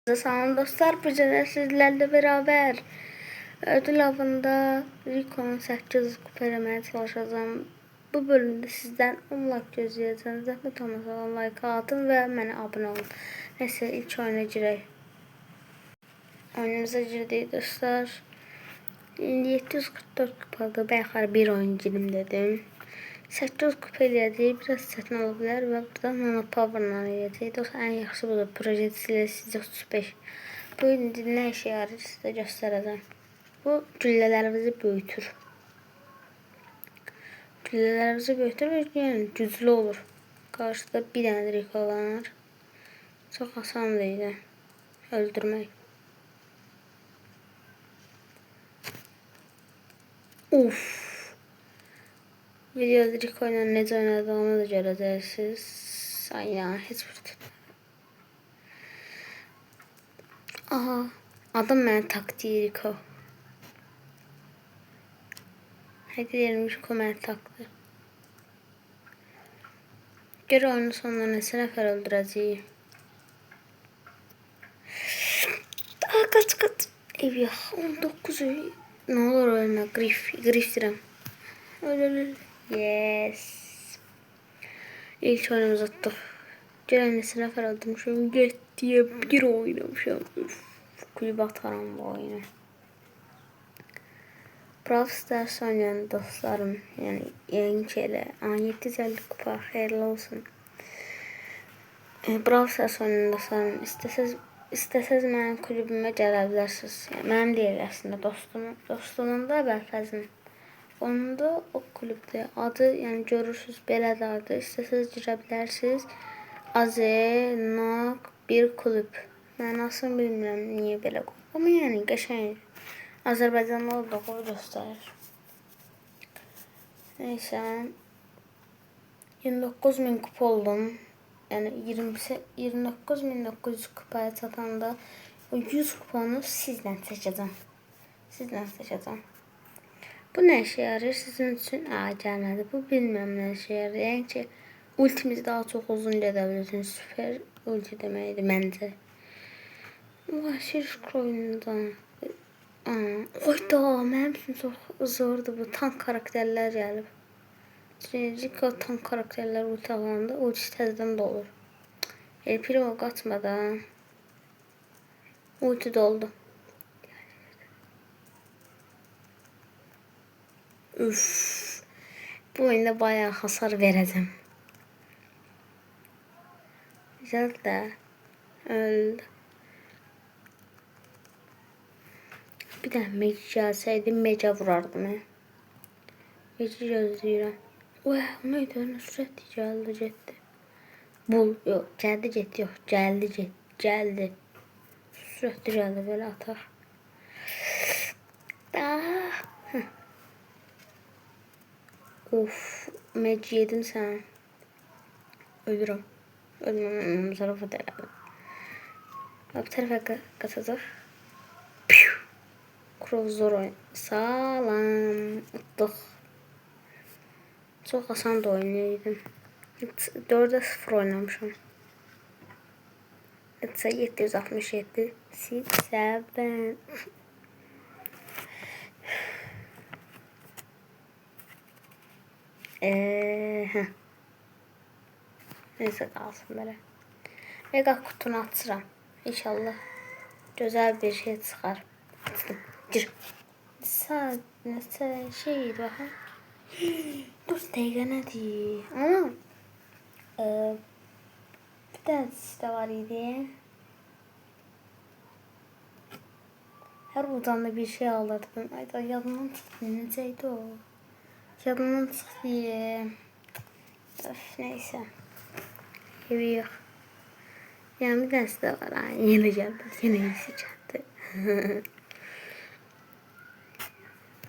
Sağ dostlar, bu gece sizlerle beraber ödül avında Rico'nun 800 kupa eləməyə çalışacağım. Bu bölümde sizden 10 like gözləyəcəm. Zəhmət olmasa like atın ve mənə abunə olun. Neyse, ilk oyuna girək. Oyunumuza girdik dostlar. 744 kupadır. Bəxər bir oyun girim dedim. 800 kupa eləyəcək. Biraz çətin ola bilər və buradan Nano Power-la eləyəcək. Dostlar, ən yaxşı budur. Projetisilə sizə 35. Bu indi nə işə yarayır sizə göstərəcəm. Bu güllələrimizi böyütür. Güllələrimizi böyütür və yəni güclü olur. Qarşıda bir dənə Rico var. Çox asan deyil öldürmək. Uf. Videoda Rico ile necə oynadığımı da görəcəksiniz. Aynen, heç bir tutmadı. Aha, adam mənə taktiği Rico. Həqiqət yerim Rico mənə taktı. Gör oyunun sonunda neçə nəfər öldürəcəyik. Kaç. Eyvah, 19. Ne olur ölme, grif dirəm. Öl. Yes. İlk oyunumuzu attık. Gələn neçə nəfər öldürmüşüm. Getdiyə bir oynamışam. Kulüb atarım bu oyunu. Brawl Stars oynayan dostlarım, yani yeni şeyle 750 kupa hayırlı olsun. Brawl Stars oynayan dostlarım, istəsəz mənim kulübümə gələ bilərsiniz. Yəni, mənim deyil əslində dostumun da Bəlfəzin. Onun da o kulübdə adı, yəni görürsünüz belə də adı. İstəsəz girə bilərsiniz. Azenak bir kulüb. Mənasını bilmirəm niyə belə qoyub. Amma yəni qəşəng. Azərbaycanlı olduğu göstərir. Neyse. 29.000 kupa oldum. Yani 29.900 kupaya çatanda o 100 kupanı sizden seçeceğim. Bu ne işe yarıyor sizin için? Gelmedi. Bu bilmem ne işe yarıyor. Yani ki ultimiz daha çok uzun gidebilirsiniz. Süper ulti demeydi bence. Şiş oyundan. Oyda, mənim üçün çox zordur bu. Tank karakterlər gəlib. Rico tank karakterlər ulti alanda ulti təzədən dolur. El Primo qaçmadan ulti doldu. Üf. Bu oyunda bayağı hasar verəcəm. Güzel də öldü. Bir de mec gelseydi meca vurardım. Meci gözləyirəm. Oy, o neydi? Nusret geldi. Bul, yok geldi yok. Geldi. Nusret geldi böyle atar. Of, mec yedin sen. Ölürüm. Ölmem zarafı derler. Bir tarafa kaçacak. Crow zor oyun. Salam. Attık. Çok asan da oynayaydım. 4'e 0 oynamışım. 767. 7. Neyse kalsın böyle. Mega kutunu atıram. İnşallah güzel bir şey çıkar. Açtım. Gir. Saat neçə şeydi baxa. 4 dəqiqə nədir? Ama bir tane işte var idi. Her buradan da bir şey alırdım. Ayda yadımdan çıktı. Necəydi o? Yadımdan çıktı. Öf, neyse. Evi yok. Yani bir tanesi de var. Yeni geldi. Yeni iyisi geldi.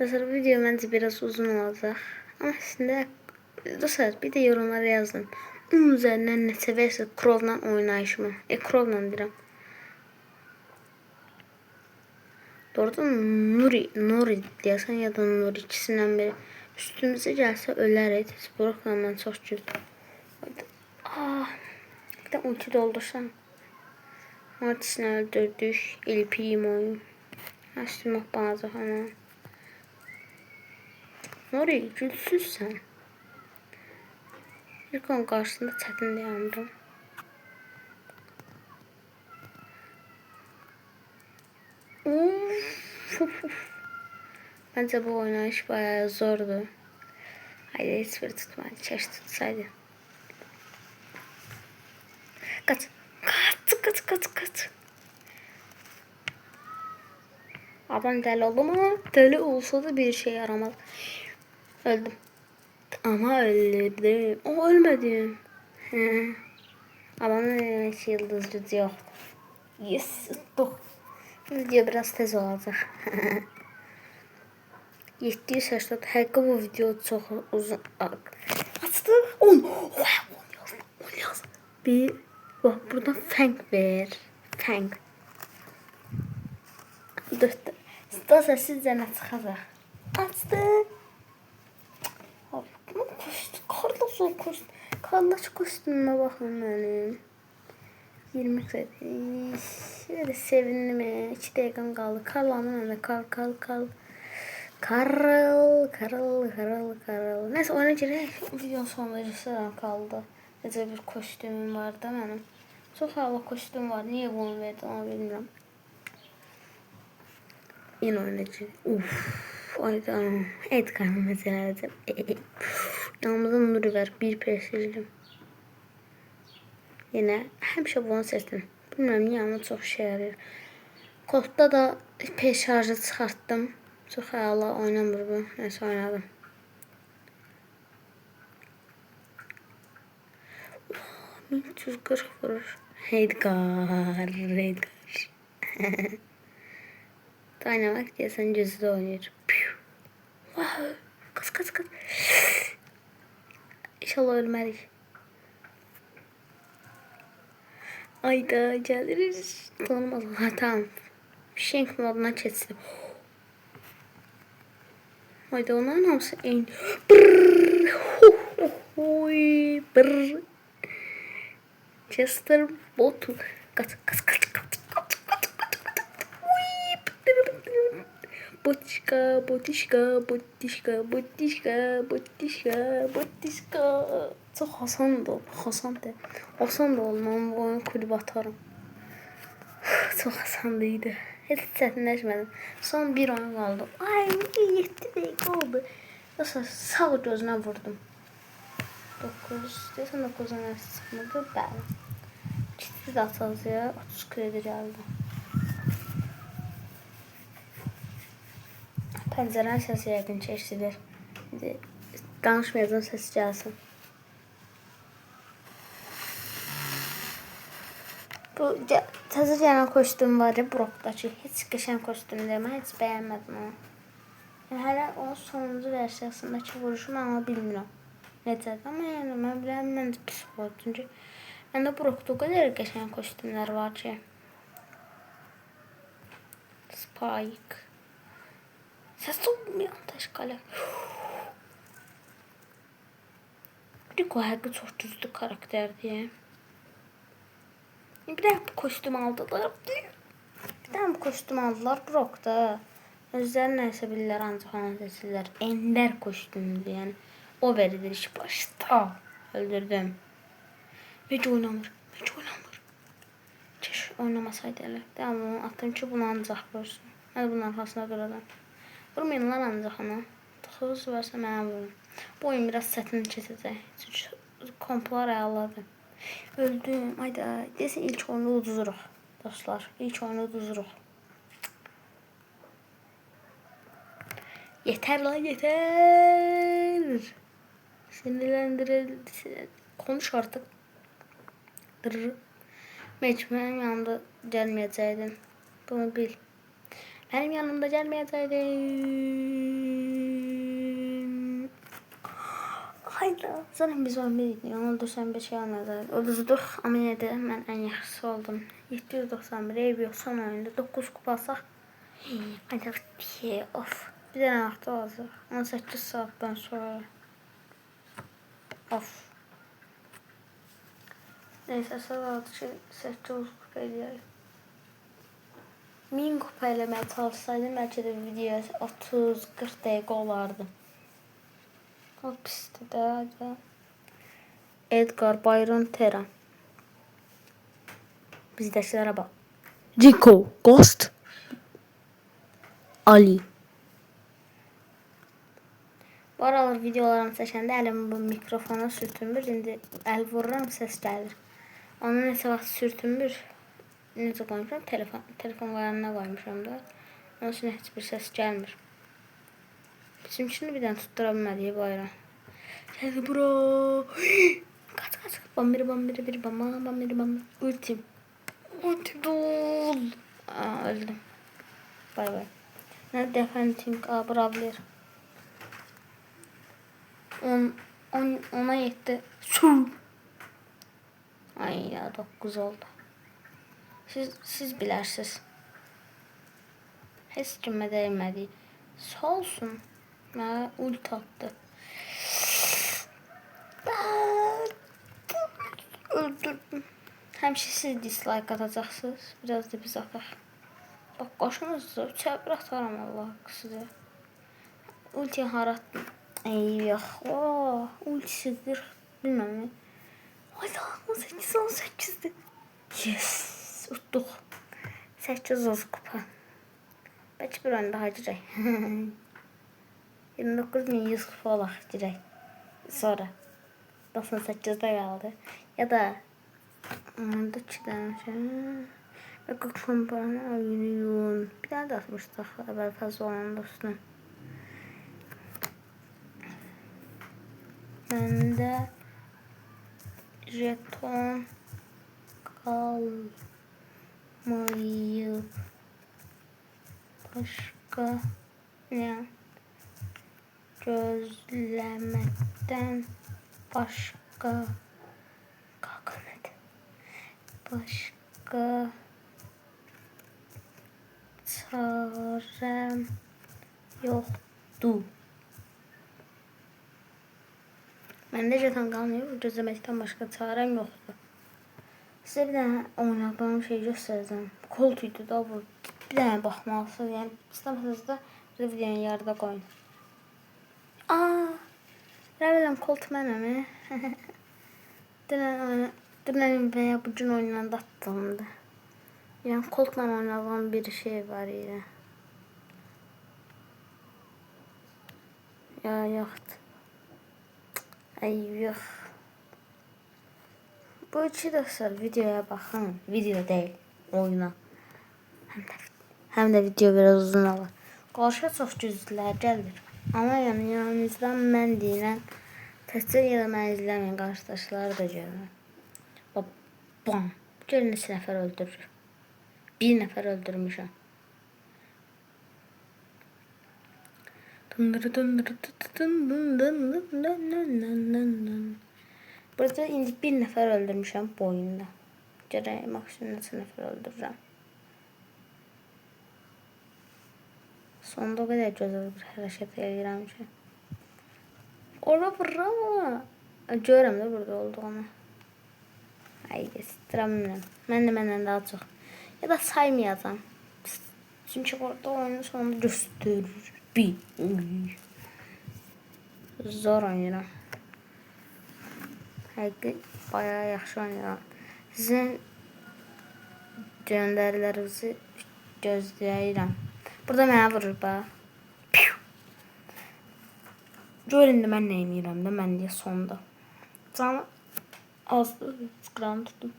Dostlar, video bence biraz uzun olacak. Ama aslında dostlar bir de yorumlara yazın. Onun üzerinden neçə versə Crow'la oynayışımı. Crow'la deyirəm. Doğrudan Nuri deyəsən ya da Nuri ikisindən biri. Üstümüze gelse ölərik. Brock'la mən çox güldüm. Bir de ulti doldursam. Mortis'ini öldürdük. El Primo'yu. Açtırmaq bana ana. Nuri gülsüzsən. İlk onun qarşısında çətin dayandım. Bence bu oynayış bayağı zordu. Haydi hiçbir tutmadı. Keşke tutsaydı. Kaç. Kaç. Adam deli oldu mu? Deli olsa da bir şey yaramaz. Öldüm. Ama öldüm. O ölmedim. Adamın demek yıldız gücü yok. Yes, tuttuk. Video biraz tez olacak. 780 hakkı bu video çok uzun. Açtı. 10 yaz. Bir bak burada Fang ver. Fang. 4. İstersen sizce ne çıkacak? Açtı. Kardeş kostümüme bakın benim. 20 kredi. Şöyle sevindim. 2 dakikam kaldı. Karlanın önüne kal. Karıl. Neyse ona göre videonun sonları kaldı. Necə bir kostümüm vardı benim. Çok hava kostüm var. Niye bunu verdim onu bilmiyorum. Yine oynayacağım. Ayda. Evet kanım mesela. Yanımızda Nuri var. Bir prestijlim. Yine həmişə bunu seçdim. Bilmiyorum niye ama çok şey yarıyor. Kodda da P şarjı çıxartdım. Çok hayalla oynamır bu. Neyse oynadım. Oh, 1340 vurur. Edgar. Dynamite diyesen gözü de oynuyor. Wow. Kız. İnşallah ölmedik. Ayda geliriz. Tanımaz. Ha tamam. Shank moduna geçtim. Hayda onların hamısı en. Brrr. Chester botu. Kaç. Botişka. Çok Hasan da olmam. Bu oyunu kulüp atarım. Çok hasandıydı. Hiç çətinləşmədim. Son bir oyun kaldı. Ay 7 dakika oldu. Nasıl sağ gözüne vurdum. 9. Deyəsən 9'un arası çıxmadı. Bəli. Ciddi de atacağız ya. 30 kredi geldi. Pəncərənin səsi yəqin ki eşidilir. Danışmayacağım səs gəlsin. Bu təzə gələn kostüm var ya Brock'dakı. Heç qəşəng kostüm deyil. Mən heç bəyənmədim onu. Yəni hələ onun sonuncu versiyasındakı vuruşu mən onu bilmirəm. Necədir? Amma yəni mən bilirəm məncə pis olur. Çünki məndə Brock'da o qədər qəşəng kostümlər var ki. Spike. Səs olmayan təşkələ. Rico həqiqi çox düzdür karakterdir. Bir de kostüm aldılar. Brock'da. Özləri neyse bilirlər ancaq onu seçirlər. Ender kostümdür yani. O verilir iş başta. Öldürdüm. Hiç oynamır. Keş oynamasaydı elə. Devamlı attım ki bunu ancaq görsün. Hadi bunun arkasına duralım. Vurmayın lan ancaq ona. Tıxız varsa mənə vurun. Bu oyun biraz çətin keçəcək. Çünki komplar ayarladım. Öldüm. Hayda. Desin ilk oyunu uduzuruq. Dostlar. İlk oyunu uduzuruq. Yeter lan yeter. Sinirlendirildi. Konuş artık. Mecburen yanımda gelmeyecektin. Bunu bil. Benim yanımda gelmeyecektin. Hayda. Zaten biz 11'dik. Onu öldürsən bir şey olmayacaq. Öldürdük. Ama yine de mən ən yaxşısı oldum. 791 ev yox. Son oyunda 9 kupa alsaq. Ancaq of. Bir dənə vaxtı olacaq. 18 saatdan sonra. Of. Neyse sabah 8 kupa eləyək. 1000 kupa eləməyə çalışsaydım, bəlkə də video 30-40 dəqiqə olardı. O pisdir də. Edgar Byron Terran. Bizdəkilərə bax. Rico Ghost. Ali. Bu aralar videolarımı çəkəndə əlimi bu mikrofona sürtünmür. İndi əl vururam, səs gəlir. Onu neçə vaxt sürtünmür. Necə qoymuşam? Telefon yanına qoymuşam da. Onun üçün heç bir səs gəlmir. Bizimkini bir dənə tuttura bilmədik bayram. Gəl bura. Kaç. Bambiri. Ultim. Ultim dol. Öldüm. Bay. Ne defending bravler. 10'a yetti. Su. Ay ya 9 oldu. Siz bilərsiniz. Heç kimə dəymədi. Sağ olsun. Mənə ult attı. Öldürdüm. Həmişə siz dislike atacaqsınız. Biraz da biz ataq. Bak qoşunuzda çəbir atarım Allah sizə. Ultiyi haratdım. Ey yox. Ultisi 40. Bilməm ne. Ay 18-18'dir. Yes. Utduq. 800 kupa. Bəlkə bir oyun daha girək. 29100 kupa olaq girək. Sonra 98'də qaldı. Ya da onda 2 dənə şey. Və kompaniyana ayırıyın. Bir dənə də atmışdıq əvvəl fazla olan dostum. Məndə jeton kalmayıb. Başqa ne? Gözləməkdən başqa başqa çarəm yoxdur. Məndə jeton qalmayıb, gözləməkdən başqa çarəm yoxdur. Sizə bir dənə oynadığım şey göstərəcəm. Colt idi da bu. Bir dənə baxmalısınız. Yəni istəməsəniz də videonun yarıda qoyun. Rəvələm Colt mənəm. Dünən veya bugün oynanda attığımda. Yəni Colt'la oynadığım bir şey var idi. Ya yoxdur. Ay yox. Bu iki dostlar videoya baxın. Video deyil, oyuna. Həm də video biraz uzun olur. Qarşıya çox güclülər gəlir. Amma yəni yanınızdan mən deyirəm. Təkcə ya da mən izləməyin, qarşıdaşları da görürəm. Bam. Görün neçə nəfər öldürür. Bir nəfər öldürmüşəm. Burada indi bir nəfər öldürmüşəm bu oyunda. Görək maksimum neçə nəfər öldürürəm. Sonda o qədər gözəl bir hərəkət edirəm ki. Ora bura. Görürəm də burada olduğunu. Ay göstərəm. Məndən daha çox. Ya da saymayacağım. Çünki orada oyunun sonunda göstərir. Zor oynayıram. Həqiqi bayağı yaxşı oynayıram. Sizin göndərilərinizi gözləyirəm. Burada mənə vurur bax. Gör indi mən nə edirəm də mən deyə sonda. Canı azdı. Skranı tuttum.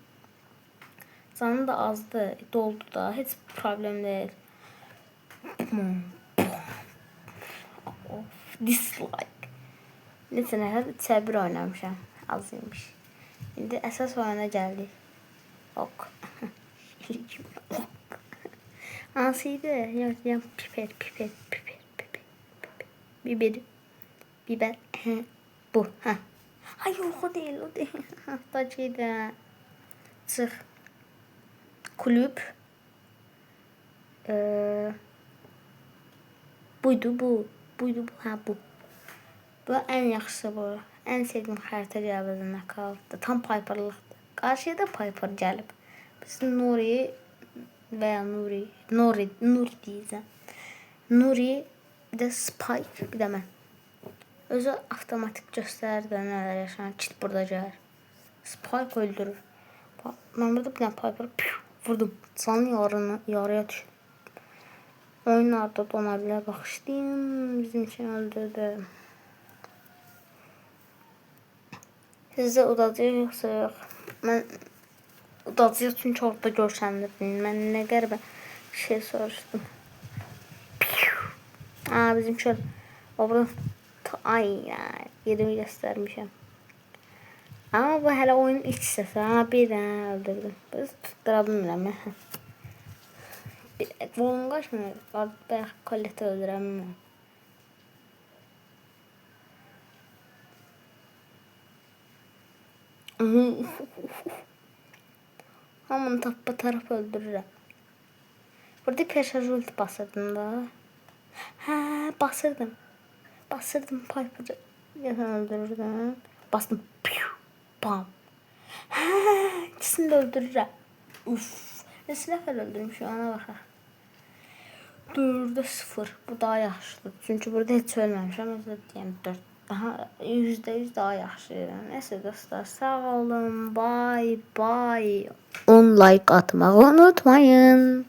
Canı da azdı. Doldu da. Heç problem deyil. Dislike. Neçə nəfər çəbir oynamışam. Azıymış. İndi əsas oyuna gəldik. Ok. Hansıydı? Yok piper. Biber. Bu. Ay yok o değil. Haftacıydı. Çıx. Kulüp. Buydu bu. Bu. Bu en yaxşısı bu. En sevdiğim xəritə gəlbədə knockout'da. Tam Piper'lıqdır. Qarşıya da Piper gəlib. Biz Nuri'yi veya Nuri diyeceğim. Nuri, bir de Spike, bir de mən. Özü avtomatik göstərir də nələr yaşanır. Kit burada gəlir. Spike öldürür. Mən burada bir dənə Piper vurdum. Canı yarıya düşdü. Oyunlarda dona bilər. Baxışlayayım. Bizim için öldürdü. Sizdə udacaq yoxsa yox? Mən udacaq çünki orada görsəndirdim. Mən nə qəribə şey soruşdum. Bizim şöyle orada ay yerimi göstermişim. Ama bu hala oyun ilk sesi. Bir tane öldürdüm. Biz tuttura bilmirəm. Volum qaçmıyor. Belki kolleti öldürəm. Hamını tappa taraf öldürürəm. Burada perşarj ulti basırdım da. Basırdım. Piper'ı öldürürdüm. Bastım. Bam. İkisini de öldürürüm. Neçə nəfər öldürmüşüm ona baxaq. 4'e 0. Bu daha yaxşıdır. Çünki burada heç ölməmişəm. Özür deyəm 4. Daha %100 daha yaxşıdır. Neyse dostlar, sağ olun. Bye bye. 10 like atmağı unutmayın.